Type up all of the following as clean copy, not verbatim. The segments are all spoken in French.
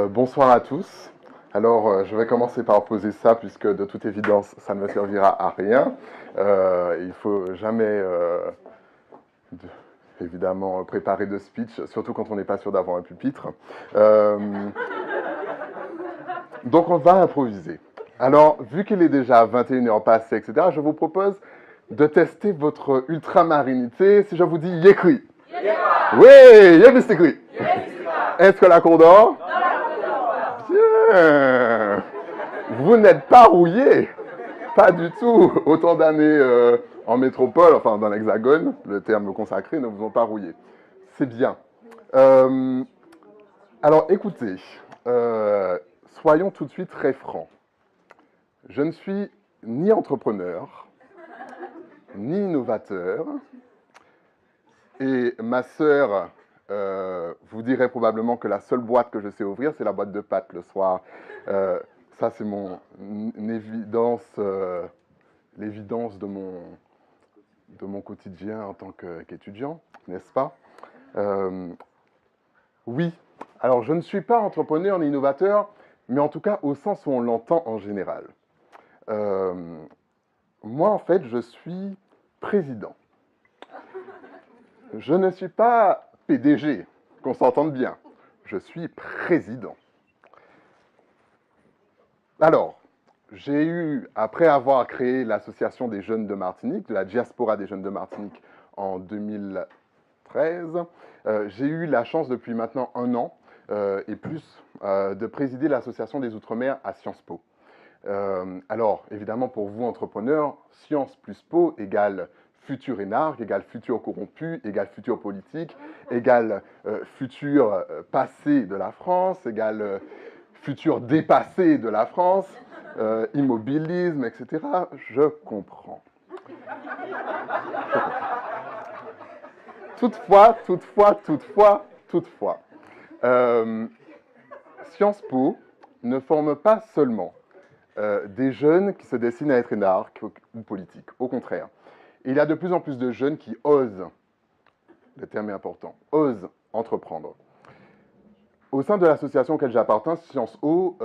Bonsoir à tous. Alors, je vais commencer par poser ça, puisque de toute évidence, ça ne me servira à rien. Il ne faut jamais, évidemment, préparer de speech, surtout quand on n'est pas sûr d'avoir un pupitre. Euh, donc, on va improviser. Alors, vu qu'il est déjà 21h passé, etc., je vous propose de tester votre ultramarinité si je vous dis Yekri. Oui, Yebistikri. Est-ce que la cour dort? Bien. Vous n'êtes pas rouillé. Pas du tout. Autant d'années en métropole, enfin dans l'hexagone, le terme consacré, ne vous ont pas rouillé. C'est bien. Euh, alors écoutez, soyons tout de suite très francs. Je ne suis ni entrepreneur, ni innovateur, et ma sœur vous dirait probablement que la seule boîte que je sais ouvrir, c'est la boîte de pâtes le soir. Ça, c'est mon évidence, l'évidence de mon quotidien en tant qu'étudiant, n'est-ce pas? Oui. Alors, je ne suis pas entrepreneur ni innovateur, mais en tout cas au sens où on l'entend en général. Euh, Moi, en fait, je suis président. Je ne suis pas PDG, qu'on s'entende bien. Je suis président. Alors, j'ai eu, après avoir créé l'association des jeunes de Martinique, de la diaspora des jeunes de Martinique en 2013, j'ai eu la chance depuis maintenant un an et plus de présider l'association des Outre-mer à Sciences Po. Alors, évidemment, pour vous, entrepreneurs, science plus po égale futur énarque, égale futur corrompu, égale futur politique, égale futur passé de la France, égale futur dépassé de la France, immobilisme, etc. Je comprends. Toutefois, euh, Sciences Po ne forme pas seulement des jeunes qui se destinent à être énarques ou politiques. Au contraire, il y a de plus en plus de jeunes qui osent, le terme est important, osent entreprendre. Au sein de l'association auquel j'appartiens, Sciences Po,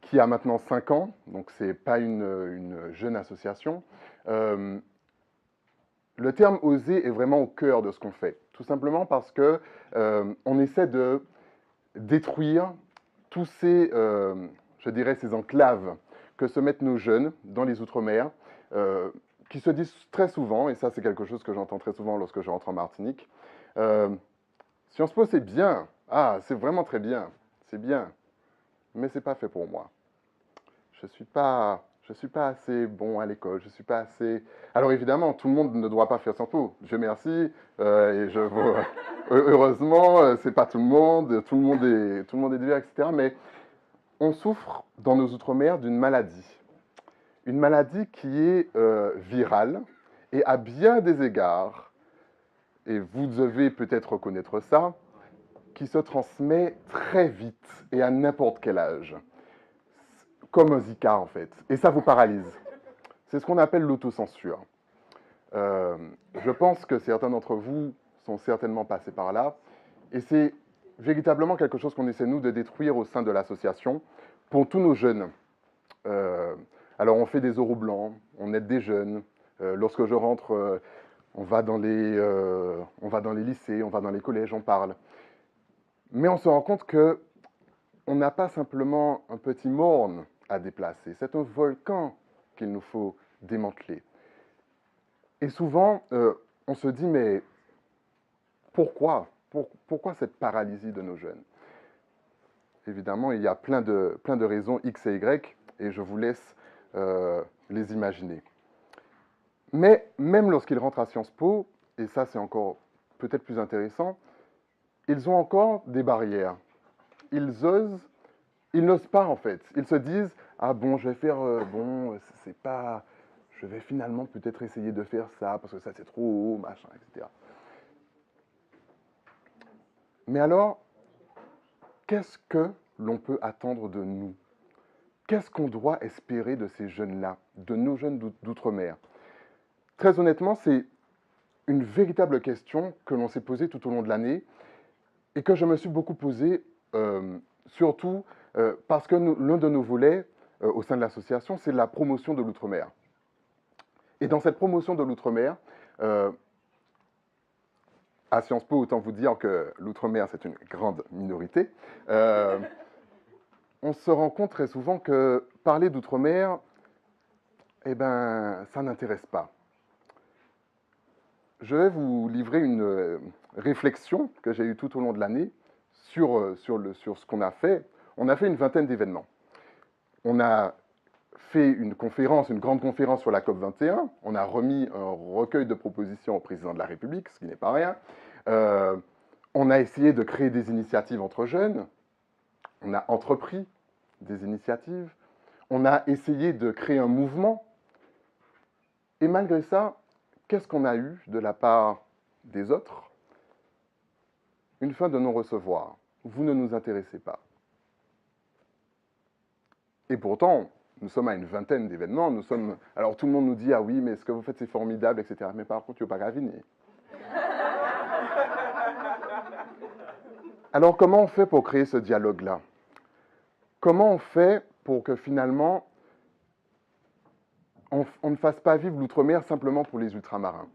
qui a maintenant 5 ans, donc ce n'est pas une jeune association, le terme oser est vraiment au cœur de ce qu'on fait. Tout simplement parce que on essaie de détruire tous ces, je dirais, ces enclaves que se mettent nos jeunes dans les Outre-mer, qui se disent très souvent, et ça c'est quelque chose que j'entends très souvent lorsque je rentre en Martinique, Sciences Po c'est bien, ah c'est vraiment très bien, c'est bien, mais c'est pas fait pour moi. Je suis pas assez bon à l'école, je suis pas assez... Alors évidemment, tout le monde ne doit pas faire Sciences Po, Dieu merci, heureusement, c'est pas tout le monde est divers, etc. Mais on souffre dans nos Outre-mer d'une maladie. Une maladie qui est virale et à bien des égards, et vous devez peut-être reconnaître ça, qui se transmet très vite et à n'importe quel âge. Comme un Zika en fait. Et ça vous paralyse. C'est ce qu'on appelle l'autocensure. Je pense que certains d'entre vous sont certainement passés par là. Et c'est véritablement quelque chose qu'on essaie, nous, de détruire au sein de l'association pour tous nos jeunes. Alors, on fait des oraux blancs, on aide des jeunes. Lorsque je rentre, on va dans les lycées, on va dans les collèges, on parle. Mais on se rend compte que on n'a pas simplement un petit morne à déplacer, c'est un volcan qu'il nous faut démanteler. Et souvent, on se dit, mais pourquoi cette paralysie de nos jeunes? Évidemment, il y a plein de raisons X et Y, et je vous laisse les imaginer. Mais même lorsqu'ils rentrent à Sciences Po, et ça c'est encore peut-être plus intéressant, ils ont encore des barrières. Ils osent, ils n'osent pas en fait. Ils se disent, ah bon, je vais faire, bon, c'est pas, je vais finalement peut-être essayer de faire ça, parce que ça c'est trop haut, machin, etc. Mais alors, qu'est-ce que l'on peut attendre de nous? Qu'est-ce qu'on doit espérer de ces jeunes-là, de nos jeunes d'outre-mer? Très honnêtement, c'est une véritable question que l'on s'est posée tout au long de l'année et que je me suis beaucoup posée surtout parce que l'un de nos volets au sein de l'association, c'est la promotion de l'outre-mer. Et dans cette promotion de l'outre-mer, à Sciences Po, autant vous dire que l'outre-mer, c'est une grande minorité, on se rend compte très souvent que parler d'outre-mer, eh ben, ça n'intéresse pas. Je vais vous livrer une réflexion que j'ai eue tout au long de l'année sur ce qu'on a fait. On a fait une vingtaine d'événements. On a fait une grande conférence sur la COP21. On a remis un recueil de propositions au président de la République, ce qui n'est pas rien. On a essayé de créer des initiatives entre jeunes. On a entrepris des initiatives. On a essayé de créer un mouvement. Et malgré ça, qu'est-ce qu'on a eu de la part des autres? Une fin de non-recevoir. Vous ne nous intéressez pas. Et pourtant, nous sommes à une vingtaine d'événements. Alors tout le monde nous dit, ah oui, mais ce que vous faites, c'est formidable, etc. Mais par contre, tu n'as pas graviner. Alors comment on fait pour créer ce dialogue-là? Comment on fait pour que finalement, on ne fasse pas vivre l'outre-mer simplement pour les ultramarins?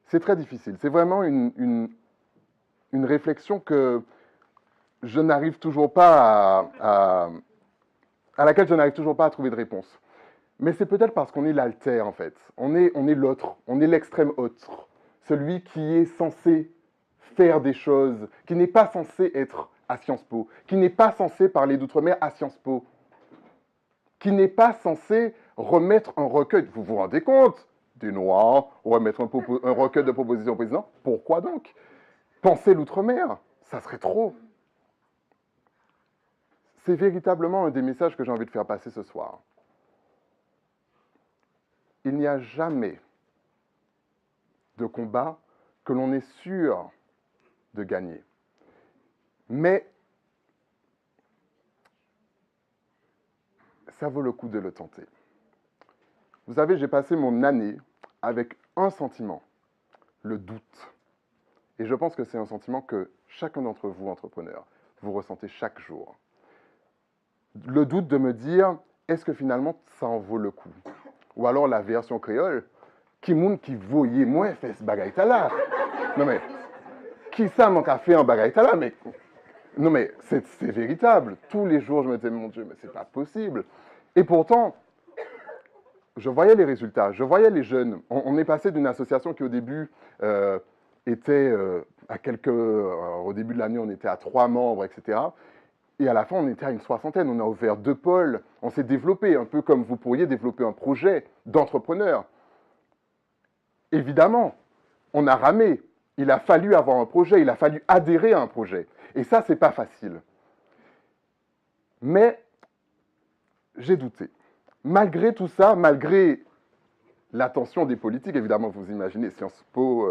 C'est très difficile. C'est vraiment une réflexion que je n'arrive toujours pas à laquelle je n'arrive toujours pas à trouver de réponse. Mais c'est peut-être parce qu'on est l'altère, en fait. On est l'autre, on est l'extrême autre. Celui qui est censé faire des choses, qui n'est pas censé être à Sciences Po, qui n'est pas censé parler d'outre-mer à Sciences Po, qui n'est pas censé remettre un recueil. Vous vous rendez compte? Des Noirs, remettre un recueil de propositions au président. Pourquoi donc? Penser l'outre-mer, ça serait trop. C'est véritablement un des messages que j'ai envie de faire passer ce soir. Il n'y a jamais de combat que l'on est sûr de gagner. Mais ça vaut le coup de le tenter. Vous savez, j'ai passé mon année avec un sentiment, le doute. Et je pense que c'est un sentiment que chacun d'entre vous, entrepreneurs, vous ressentez chaque jour. Le doute de me dire, est-ce que finalement ça en vaut le coup? Ou alors la version créole, qui moun qui voyait moins fait ce bagaille là. Non mais, qui ça manque à faire un bagaille là? Mais non mais, c'est véritable. Tous les jours, je me disais, mon Dieu, mais c'est pas possible. Et pourtant, je voyais les résultats, je voyais les jeunes. On est passé d'une association qui au début était au début de l'année, on était à 3 membres, etc. Et à la fin, on était à une 60aine. On a ouvert 2 pôles. On s'est développé, un peu comme vous pourriez développer un projet d'entrepreneur. Évidemment, on a ramé. Il a fallu avoir un projet, il a fallu adhérer à un projet. Et ça, c'est pas facile. Mais j'ai douté. Malgré tout ça, malgré l'attention des politiques, évidemment, vous imaginez, Sciences Po,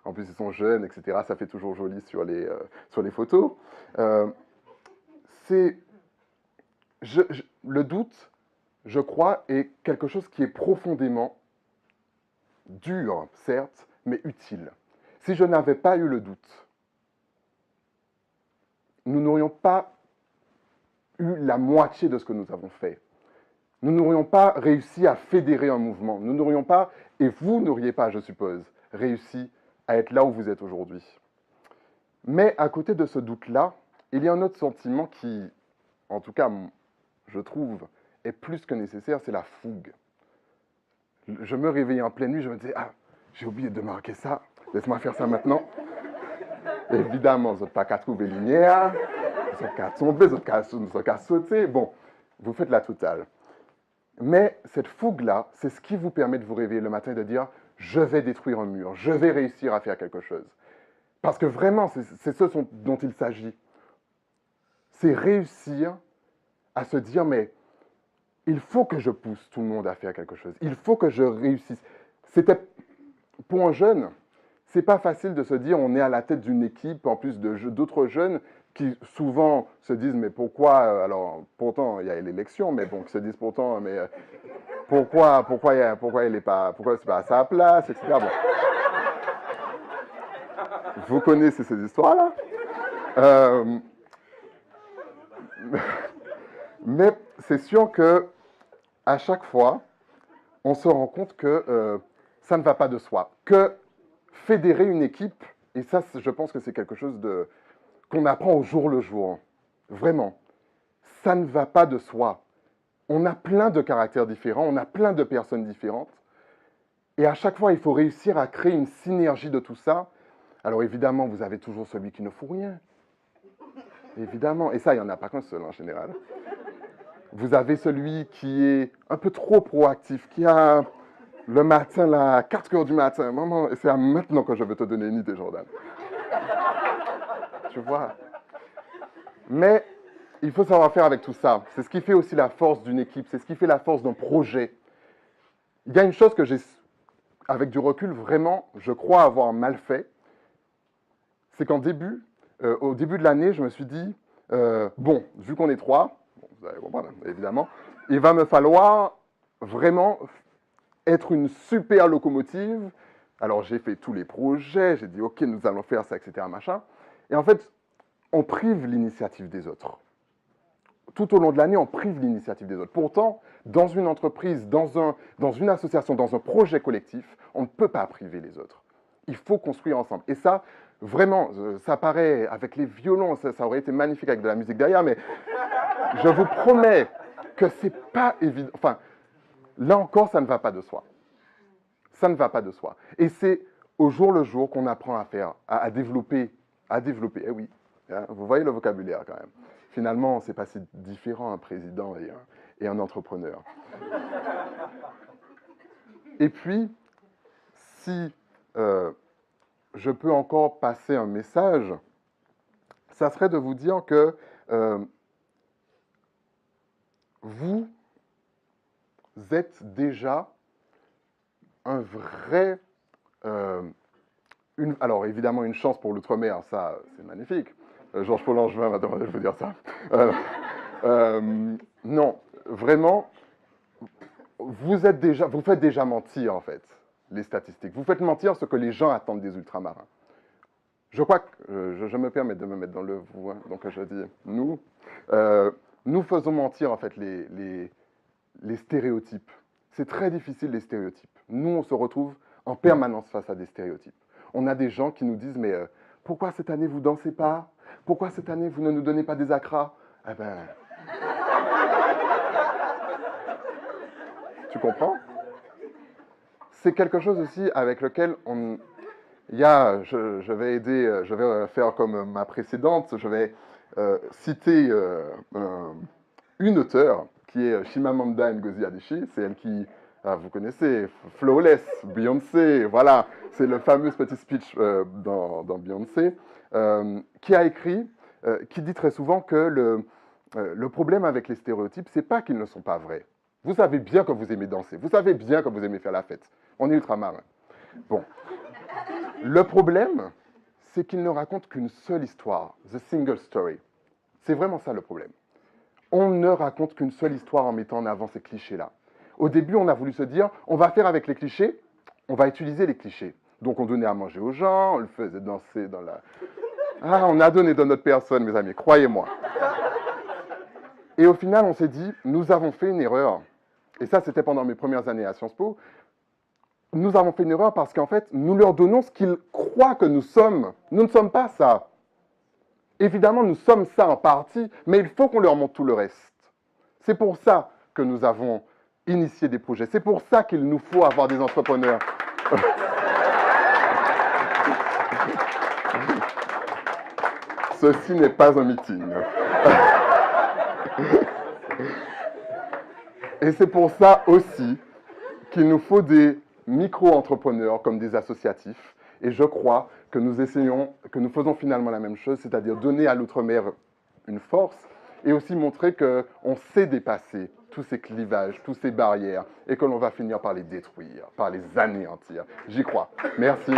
en plus ils sont jeunes, etc., ça fait toujours joli sur les photos. Le doute, je crois, est quelque chose qui est profondément dur, certes, mais utile. Si je n'avais pas eu le doute, nous n'aurions pas eu la moitié de ce que nous avons fait. Nous n'aurions pas réussi à fédérer un mouvement. Nous n'aurions pas, et vous n'auriez pas, je suppose, réussi à être là où vous êtes aujourd'hui. Mais à côté de ce doute-là, il y a un autre sentiment qui, en tout cas, je trouve, est plus que nécessaire, c'est la fougue. Je me réveillais en pleine nuit, je me disais, ah, j'ai oublié de marquer ça, laisse-moi faire ça maintenant. Évidemment, vous n'êtes pas qu'à trouver lumière, vous n'êtes qu'à tomber, vous n'êtes qu'à sauter. Bon, vous faites la totale. Mais cette fougue-là, c'est ce qui vous permet de vous réveiller le matin et de dire, je vais détruire un mur, je vais réussir à faire quelque chose. Parce que vraiment, c'est ce dont il s'agit. C'est réussir à se dire, mais il faut que je pousse tout le monde à faire quelque chose. Il faut que je réussisse. Pour un jeune, c'est pas facile de se dire, on est à la tête d'une équipe, en plus d'autres jeunes qui souvent se disent, mais pourquoi, alors pourtant il y a l'élection, mais bon, qui se disent pourtant, mais pourquoi c'est pas à sa place, etc. Bon. Vous connaissez ces histoires-là. Mais c'est sûr que à chaque fois, on se rend compte que ça ne va pas de soi. Que fédérer une équipe, et ça, je pense que c'est quelque chose qu'on apprend au jour le jour. Vraiment. Ça ne va pas de soi. On a plein de caractères différents, on a plein de personnes différentes. Et à chaque fois, il faut réussir à créer une synergie de tout ça. Alors évidemment, vous avez toujours celui qui ne fout rien. Évidemment. Et ça, il n'y en a pas qu'un seul en général. Vous avez celui qui est un peu trop proactif, qui a le matin, là, à 4 heures du matin. Maman, c'est à maintenant que je veux te donner une idée, Jordan. Tu vois. Mais il faut savoir faire avec tout ça. C'est ce qui fait aussi la force d'une équipe, c'est ce qui fait la force d'un projet. Il y a une chose que j'ai, avec du recul, vraiment, je crois avoir mal fait. C'est au début de l'année, je me suis dit, bon, vu qu'on est trois, bon, vous allez comprendre, évidemment, il va me falloir vraiment être une super locomotive. Alors j'ai fait tous les projets, j'ai dit, ok, nous allons faire ça, etc., machin. Et en fait, on prive l'initiative des autres. Tout au long de l'année, on prive l'initiative des autres. Pourtant, dans une entreprise, dans une association, dans un projet collectif, on ne peut pas priver les autres. Il faut construire ensemble. Et ça, vraiment, ça paraît, avec les violons, ça aurait été magnifique avec de la musique derrière, mais je vous promets que c'est pas évident. Enfin, là encore, ça ne va pas de soi. Ça ne va pas de soi. Et c'est au jour le jour qu'on apprend à faire, à développer. Eh oui, hein, vous voyez le vocabulaire quand même. Finalement, c'est pas si différent un président et un entrepreneur. Et puis, si je peux encore passer un message, ça serait de vous dire que vous êtes déjà un vrai... alors, évidemment, une chance pour l'outre-mer, ça, c'est magnifique. Georges Paul-Langevin m'a demandé de vous dire ça. Non, vraiment, vous faites déjà mentir, en fait, les statistiques. Vous faites mentir ce que les gens attendent des ultramarins. Je crois que, je me permets de me mettre dans le vous, hein, donc je dis nous, nous faisons mentir, en fait, les stéréotypes. C'est très difficile, les stéréotypes. Nous, on se retrouve en permanence face à des stéréotypes. On a des gens qui nous disent, mais pourquoi cette année vous dansez pas? Pourquoi cette année vous ne nous donnez pas des acras? Eh ben... Tu comprends? C'est quelque chose aussi avec lequel je vais faire comme ma précédente, je vais citer une auteure qui est Chimamanda Ngozi Adichie, c'est elle qui, vous connaissez, Flawless, Beyoncé, voilà, c'est le fameux petit speech dans Beyoncé, qui a écrit, qui dit très souvent que le problème avec les stéréotypes, c'est pas qu'ils ne sont pas vrais. Vous savez bien que vous aimez danser, vous savez bien que vous aimez faire la fête. On est ultramarins. Bon. Le problème, c'est qu'ils ne racontent qu'une seule histoire, the single story. C'est vraiment ça le problème. On ne raconte qu'une seule histoire en mettant en avant ces clichés-là. Au début, on a voulu se dire, on va faire avec les clichés, on va utiliser les clichés. Donc on donnait à manger aux gens, on le faisait danser dans la... Ah, on a donné de notre personne, mes amis, croyez-moi. Et au final, on s'est dit, nous avons fait une erreur. Et ça, c'était pendant mes premières années à Sciences Po. Nous avons fait une erreur parce qu'en fait, nous leur donnons ce qu'ils croient que nous sommes. Nous ne sommes pas ça. Évidemment, nous sommes ça en partie, mais il faut qu'on leur montre tout le reste. C'est pour ça que nous avons initié des projets. C'est pour ça qu'il nous faut avoir des entrepreneurs. Ceci n'est pas un meeting. Et c'est pour ça aussi qu'il nous faut des micro-entrepreneurs comme des associatifs. Et je crois que nous faisons finalement la même chose, c'est-à-dire donner à l'outre-mer une force et aussi montrer qu'on sait dépasser tous ces clivages, toutes ces barrières et que l'on va finir par les détruire, par les anéantir. J'y crois. Merci.